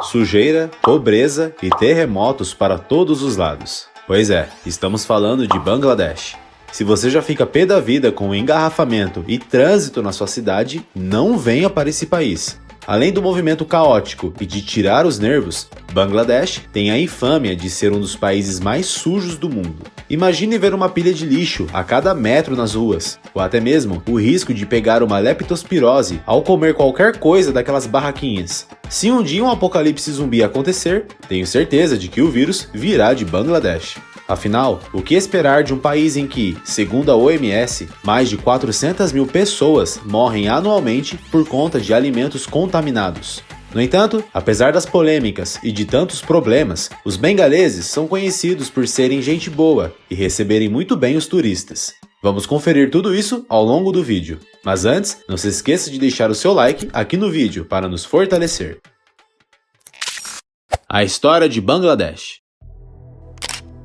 sujeira, pobreza e terremotos para todos os lados. Pois é, estamos falando de Bangladesh. Se você já fica pé da vida com o engarrafamento e trânsito na sua cidade, não venha para esse país. Além do movimento caótico e de tirar os nervos, Bangladesh tem a infâmia de ser um dos países mais sujos do mundo. Imagine ver uma pilha de lixo a cada metro nas ruas, ou até mesmo o risco de pegar uma leptospirose ao comer qualquer coisa daquelas barraquinhas. Se um dia um apocalipse zumbi acontecer, tenho certeza de que o vírus virá de Bangladesh. Afinal, o que esperar de um país em que, segundo a OMS, mais de 400 mil pessoas morrem anualmente por conta de alimentos contaminados? No entanto, apesar das polêmicas e de tantos problemas, os bengaleses são conhecidos por serem gente boa e receberem muito bem os turistas. Vamos conferir tudo isso ao longo do vídeo. Mas antes, não se esqueça de deixar o seu like aqui no vídeo para nos fortalecer. A história de Bangladesh.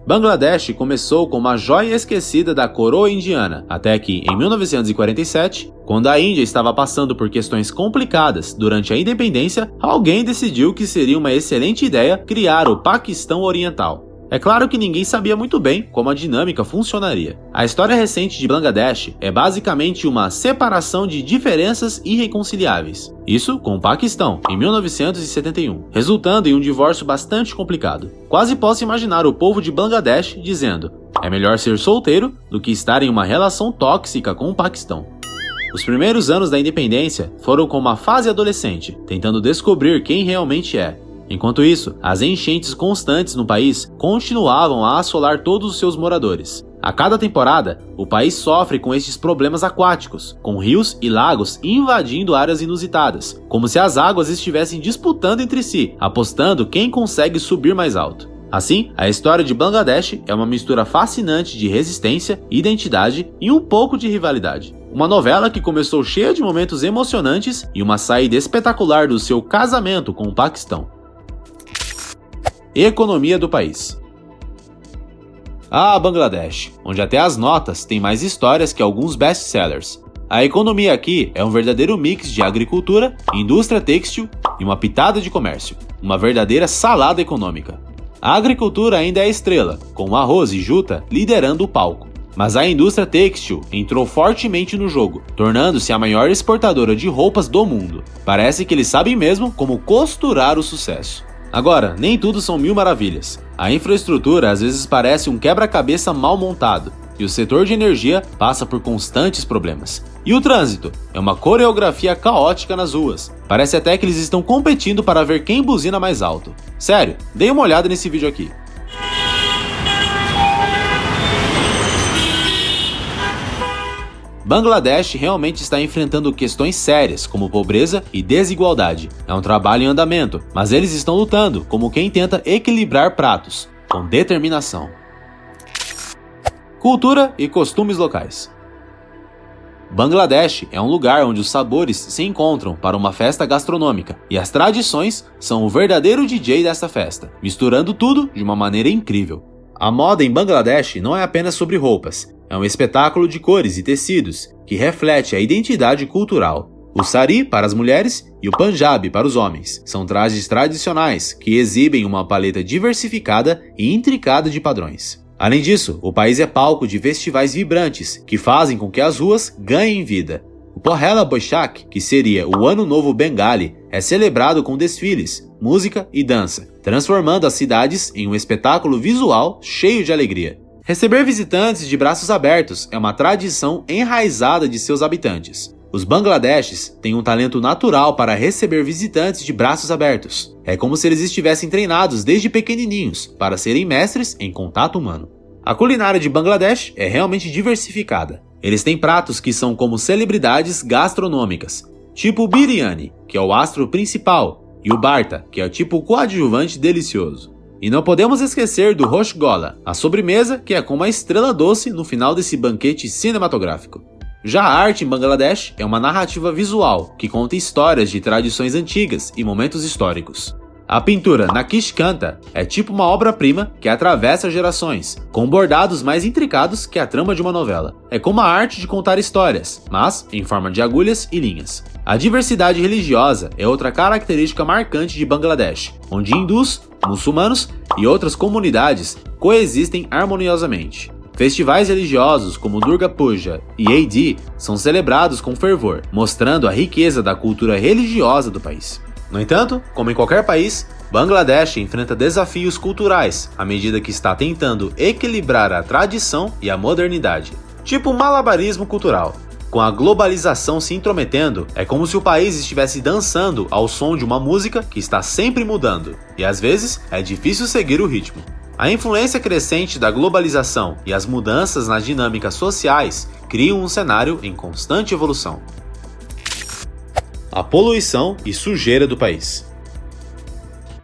Bangladesh começou como uma joia esquecida da coroa indiana, até que, em 1947, quando a Índia estava passando por questões complicadas durante a independência, alguém decidiu que seria uma excelente ideia criar o Paquistão Oriental. É claro que ninguém sabia muito bem como a dinâmica funcionaria. A história recente de Bangladesh é basicamente uma separação de diferenças irreconciliáveis. Isso com o Paquistão, em 1971, resultando em um divórcio bastante complicado. Quase posso imaginar o povo de Bangladesh dizendo: é melhor ser solteiro do que estar em uma relação tóxica com o Paquistão. Os primeiros anos da independência foram como uma fase adolescente, tentando descobrir quem realmente é. Enquanto isso, as enchentes constantes no país continuavam a assolar todos os seus moradores. A cada temporada, o país sofre com estes problemas aquáticos, com rios e lagos invadindo áreas inusitadas, como se as águas estivessem disputando entre si, apostando quem consegue subir mais alto. Assim, a história de Bangladesh é uma mistura fascinante de resistência, identidade e um pouco de rivalidade. Uma novela que começou cheia de momentos emocionantes e uma saída espetacular do seu casamento com o Paquistão. Economia do país. Bangladesh, onde até as notas têm mais histórias que alguns best-sellers. A economia aqui é um verdadeiro mix de agricultura, indústria têxtil e uma pitada de comércio. Uma verdadeira salada econômica. A agricultura ainda é a estrela, com arroz e juta liderando o palco. Mas a indústria têxtil entrou fortemente no jogo, tornando-se a maior exportadora de roupas do mundo. Parece que eles sabem mesmo como costurar o sucesso. Agora, nem tudo são mil maravilhas. A infraestrutura às vezes parece um quebra-cabeça mal montado, e o setor de energia passa por constantes problemas. E o trânsito é uma coreografia caótica nas ruas. Parece até que eles estão competindo para ver quem buzina mais alto. Sério, dê uma olhada nesse vídeo aqui. Bangladesh realmente está enfrentando questões sérias como pobreza e desigualdade. É um trabalho em andamento, mas eles estão lutando como quem tenta equilibrar pratos, com determinação. Cultura e costumes locais. Bangladesh é um lugar onde os sabores se encontram para uma festa gastronômica, e as tradições são o verdadeiro DJ dessa festa, misturando tudo de uma maneira incrível. A moda em Bangladesh não é apenas sobre roupas. É um espetáculo de cores e tecidos que reflete a identidade cultural. O sari para as mulheres e o punjabi para os homens são trajes tradicionais que exibem uma paleta diversificada e intricada de padrões. Além disso, o país é palco de festivais vibrantes que fazem com que as ruas ganhem vida. O Pohela Boishakh, que seria o Ano Novo Bengali, é celebrado com desfiles, música e dança, transformando as cidades em um espetáculo visual cheio de alegria. Receber visitantes de braços abertos é uma tradição enraizada de seus habitantes. Os bangladeshes têm um talento natural para receber visitantes de braços abertos. É como se eles estivessem treinados desde pequenininhos para serem mestres em contato humano. A culinária de Bangladesh é realmente diversificada. Eles têm pratos que são como celebridades gastronômicas, tipo o biryani, que é o astro principal, e o barta, que é o tipo coadjuvante delicioso. E não podemos esquecer do Rosgola, a sobremesa que é como uma estrela doce no final desse banquete cinematográfico. Já a arte em Bangladesh é uma narrativa visual que conta histórias de tradições antigas e momentos históricos. A pintura Nakshikanta é tipo uma obra-prima que atravessa gerações, com bordados mais intricados que a trama de uma novela. É como a arte de contar histórias, mas em forma de agulhas e linhas. A diversidade religiosa é outra característica marcante de Bangladesh, onde hindus, muçulmanos e outras comunidades coexistem harmoniosamente. Festivais religiosos como Durga Puja e Eid são celebrados com fervor, mostrando a riqueza da cultura religiosa do país. No entanto, como em qualquer país, Bangladesh enfrenta desafios culturais à medida que está tentando equilibrar a tradição e a modernidade, tipo malabarismo cultural. Com a globalização se intrometendo, é como se o país estivesse dançando ao som de uma música que está sempre mudando, e às vezes é difícil seguir o ritmo. A influência crescente da globalização e as mudanças nas dinâmicas sociais criam um cenário em constante evolução. A poluição e sujeira do país.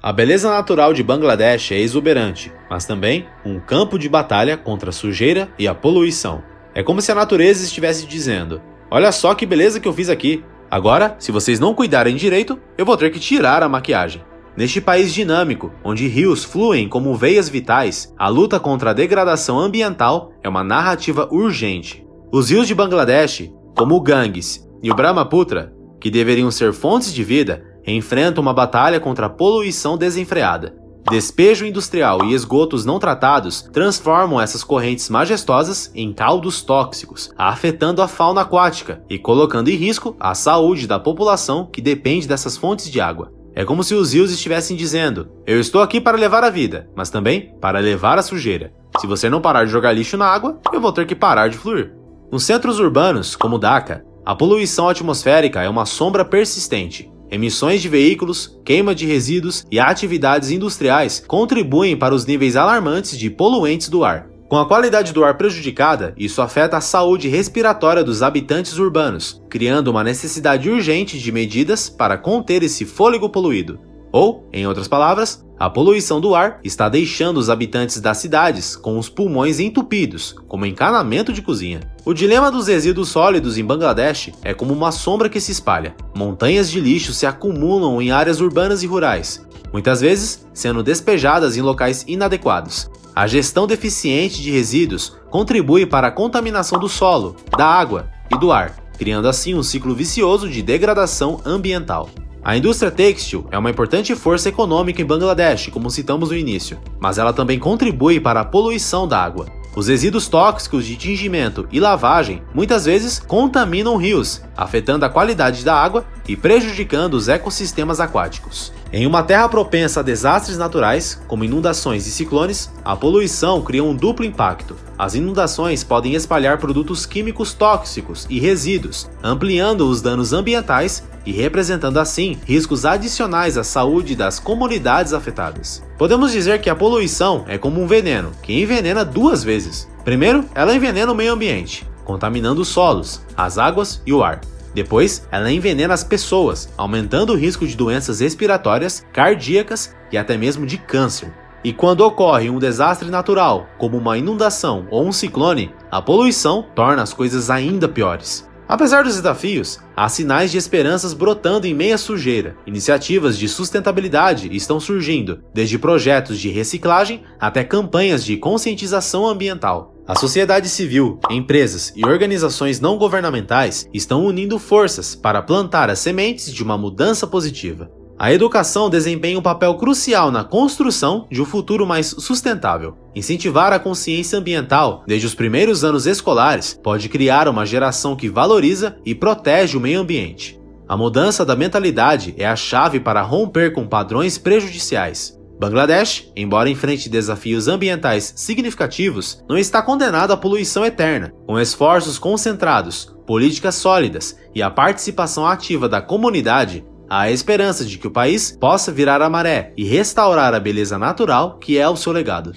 A beleza natural de Bangladesh é exuberante, mas também um campo de batalha contra a sujeira e a poluição. É como se a natureza estivesse dizendo: olha só que beleza que eu fiz aqui. Agora, se vocês não cuidarem direito, eu vou ter que tirar a maquiagem. Neste país dinâmico, onde rios fluem como veias vitais, a luta contra a degradação ambiental é uma narrativa urgente. Os rios de Bangladesh, como o Ganges e o Brahmaputra, que deveriam ser fontes de vida, enfrentam uma batalha contra a poluição desenfreada. Despejo industrial e esgotos não tratados transformam essas correntes majestosas em caldos tóxicos, afetando a fauna aquática e colocando em risco a saúde da população que depende dessas fontes de água. É como se os rios estivessem dizendo: eu estou aqui para levar a vida, mas também para levar a sujeira. Se você não parar de jogar lixo na água, eu vou ter que parar de fluir. Nos centros urbanos, como Dhaka, a poluição atmosférica é uma sombra persistente. Emissões de veículos, queima de resíduos e atividades industriais contribuem para os níveis alarmantes de poluentes do ar. Com a qualidade do ar prejudicada, isso afeta a saúde respiratória dos habitantes urbanos, criando uma necessidade urgente de medidas para conter esse fôlego poluído. Ou, em outras palavras, a poluição do ar está deixando os habitantes das cidades com os pulmões entupidos, como encanamento de cozinha. O dilema dos resíduos sólidos em Bangladesh é como uma sombra que se espalha. Montanhas de lixo se acumulam em áreas urbanas e rurais, muitas vezes sendo despejadas em locais inadequados. A gestão deficiente de resíduos contribui para a contaminação do solo, da água e do ar, criando assim um ciclo vicioso de degradação ambiental. A indústria têxtil é uma importante força econômica em Bangladesh, como citamos no início, mas ela também contribui para a poluição da água. Os resíduos tóxicos de tingimento e lavagem muitas vezes contaminam rios, afetando a qualidade da água e prejudicando os ecossistemas aquáticos. Em uma terra propensa a desastres naturais, como inundações e ciclones, a poluição cria um duplo impacto. As inundações podem espalhar produtos químicos tóxicos e resíduos, ampliando os danos ambientais e representando assim riscos adicionais à saúde das comunidades afetadas. Podemos dizer que a poluição é como um veneno, que envenena duas vezes. Primeiro, ela envenena o meio ambiente, contaminando os solos, as águas e o ar. Depois, ela envenena as pessoas, aumentando o risco de doenças respiratórias, cardíacas e até mesmo de câncer. E quando ocorre um desastre natural, como uma inundação ou um ciclone, a poluição torna as coisas ainda piores. Apesar dos desafios, há sinais de esperanças brotando em meio à sujeira. Iniciativas de sustentabilidade estão surgindo, desde projetos de reciclagem até campanhas de conscientização ambiental. A sociedade civil, empresas e organizações não governamentais estão unindo forças para plantar as sementes de uma mudança positiva. A educação desempenha um papel crucial na construção de um futuro mais sustentável. Incentivar a consciência ambiental desde os primeiros anos escolares pode criar uma geração que valoriza e protege o meio ambiente. A mudança da mentalidade é a chave para romper com padrões prejudiciais. Bangladesh, embora enfrente desafios ambientais significativos, não está condenado à poluição eterna. Com esforços concentrados, políticas sólidas e a participação ativa da comunidade, há a esperança de que o país possa virar a maré e restaurar a beleza natural que é o seu legado.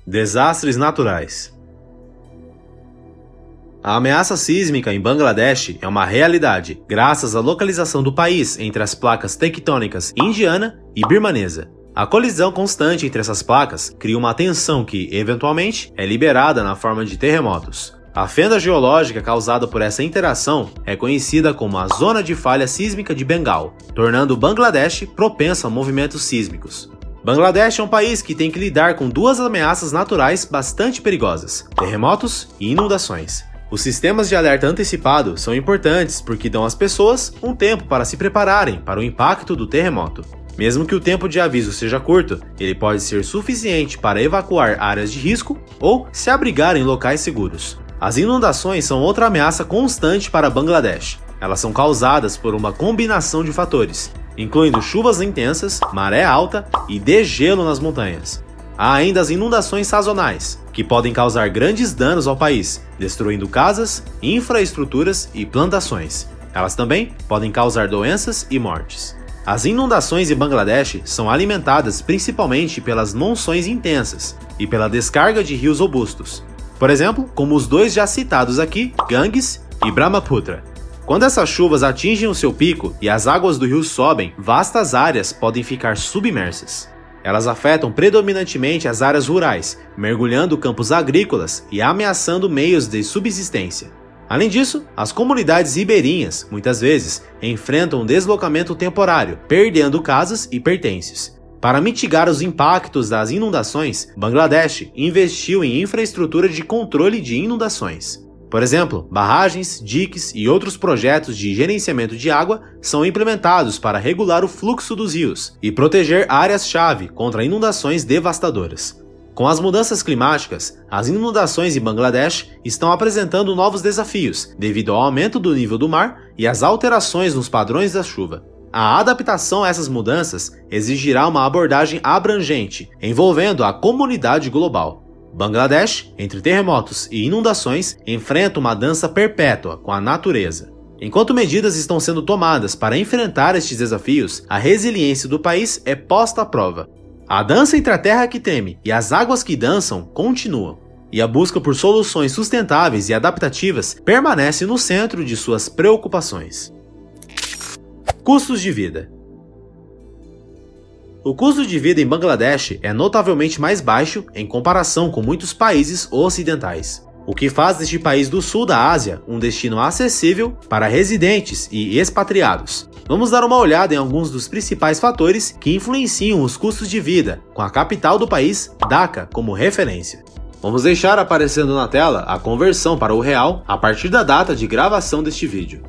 Desastres naturais. A ameaça sísmica em Bangladesh é uma realidade, graças à localização do país entre as placas tectônicas indiana e birmanesa. A colisão constante entre essas placas cria uma tensão que, eventualmente, é liberada na forma de terremotos. A fenda geológica causada por essa interação é conhecida como a Zona de Falha Sísmica de Bengal, tornando o Bangladesh propenso a movimentos sísmicos. Bangladesh é um país que tem que lidar com duas ameaças naturais bastante perigosas: terremotos e inundações. Os sistemas de alerta antecipado são importantes porque dão às pessoas um tempo para se prepararem para o impacto do terremoto. Mesmo que o tempo de aviso seja curto, ele pode ser suficiente para evacuar áreas de risco ou se abrigar em locais seguros. As inundações são outra ameaça constante para Bangladesh. Elas são causadas por uma combinação de fatores, incluindo chuvas intensas, maré alta e degelo nas montanhas. Há ainda as inundações sazonais, que podem causar grandes danos ao país, destruindo casas, infraestruturas e plantações. Elas também podem causar doenças e mortes. As inundações em Bangladesh são alimentadas principalmente pelas monções intensas e pela descarga de rios robustos. Por exemplo, como os dois já citados aqui, Ganges e Brahmaputra. Quando essas chuvas atingem o seu pico e as águas do rio sobem, vastas áreas podem ficar submersas. Elas afetam predominantemente as áreas rurais, mergulhando campos agrícolas e ameaçando meios de subsistência. Além disso, as comunidades ribeirinhas, muitas vezes, enfrentam um deslocamento temporário, perdendo casas e pertences. Para mitigar os impactos das inundações, Bangladesh investiu em infraestrutura de controle de inundações. Por exemplo, barragens, diques e outros projetos de gerenciamento de água são implementados para regular o fluxo dos rios e proteger áreas-chave contra inundações devastadoras. Com as mudanças climáticas, as inundações em Bangladesh estão apresentando novos desafios devido ao aumento do nível do mar e às alterações nos padrões da chuva. A adaptação a essas mudanças exigirá uma abordagem abrangente, envolvendo a comunidade global. Bangladesh, entre terremotos e inundações, enfrenta uma dança perpétua com a natureza. Enquanto medidas estão sendo tomadas para enfrentar estes desafios, a resiliência do país é posta à prova. A dança entre a terra que treme e as águas que dançam continuam, e a busca por soluções sustentáveis e adaptativas permanece no centro de suas preocupações. Custos de vida. O custo de vida em Bangladesh é notavelmente mais baixo em comparação com muitos países ocidentais, o que faz deste país do sul da Ásia um destino acessível para residentes e expatriados. Vamos dar uma olhada em alguns dos principais fatores que influenciam os custos de vida, com a capital do país, Dhaka, como referência. Vamos deixar aparecendo na tela a conversão para o real a partir da data de gravação deste vídeo.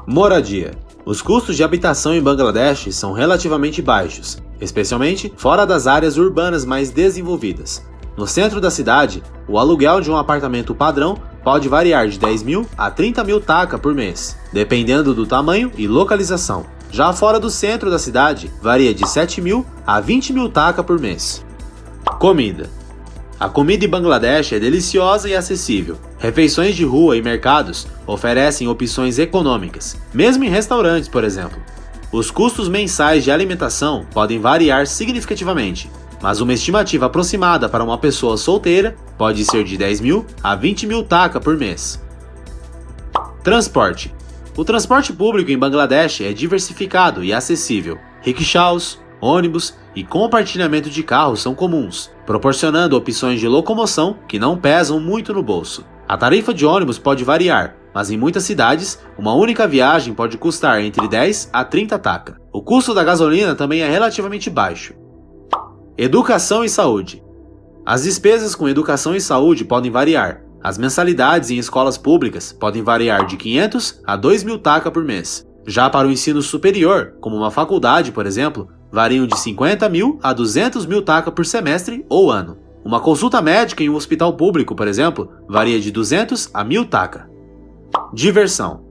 Moradia. Os custos de habitação em Bangladesh são relativamente baixos, especialmente fora das áreas urbanas mais desenvolvidas. No centro da cidade, o aluguel de um apartamento padrão pode variar de 10 mil a 30 mil taka por mês, dependendo do tamanho e localização. Já fora do centro da cidade, varia de 7 mil a 20 mil taka por mês. Comida. A comida em Bangladesh é deliciosa e acessível. Refeições de rua e mercados oferecem opções econômicas, mesmo em restaurantes, por exemplo. Os custos mensais de alimentação podem variar significativamente, mas uma estimativa aproximada para uma pessoa solteira pode ser de 10 mil a 20 mil taka por mês. Transporte. O transporte público em Bangladesh é diversificado e acessível. Rickshaws, ônibus e compartilhamento de carros são comuns, proporcionando opções de locomoção que não pesam muito no bolso. A tarifa de ônibus pode variar, mas em muitas cidades, uma única viagem pode custar entre 10 a 30 taka. O custo da gasolina também é relativamente baixo. Educação e saúde. As despesas com educação e saúde podem variar. As mensalidades em escolas públicas podem variar de 500 a 2 mil taka por mês. Já para o ensino superior, como uma faculdade, por exemplo, variam de 50 mil a 200 mil taka por semestre ou ano. Uma consulta médica em um hospital público, por exemplo, varia de 200 a 1000 taka. Diversão.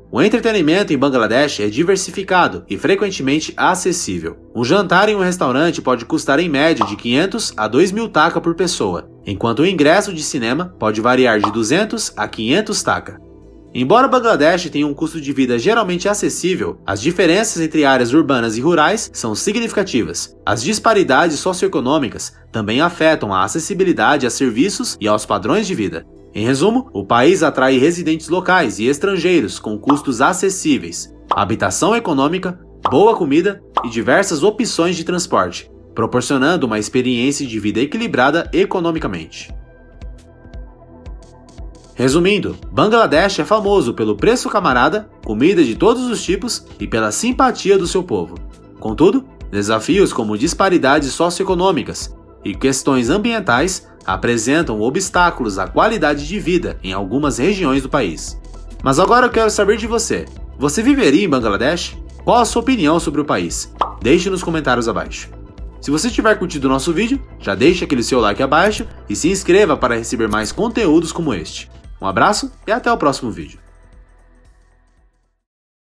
O entretenimento em Bangladesh é diversificado e frequentemente acessível. Um jantar em um restaurante pode custar em média de 500 a 2 mil taka por pessoa, enquanto o ingresso de cinema pode variar de 200 a 500 taka. Embora Bangladesh tenha um custo de vida geralmente acessível, as diferenças entre áreas urbanas e rurais são significativas. As disparidades socioeconômicas também afetam a acessibilidade a serviços e aos padrões de vida. Em resumo, o país atrai residentes locais e estrangeiros com custos acessíveis, habitação econômica, boa comida e diversas opções de transporte, proporcionando uma experiência de vida equilibrada economicamente. Resumindo, Bangladesh é famoso pelo preço camarada, comida de todos os tipos e pela simpatia do seu povo. Contudo, desafios como disparidades socioeconômicas e questões ambientais apresentam obstáculos à qualidade de vida em algumas regiões do país. Mas agora eu quero saber de você. Você viveria em Bangladesh? Qual a sua opinião sobre o país? Deixe nos comentários abaixo. Se você tiver curtido o nosso vídeo, já deixe aquele seu like abaixo e se inscreva para receber mais conteúdos como este. Um abraço e até o próximo vídeo.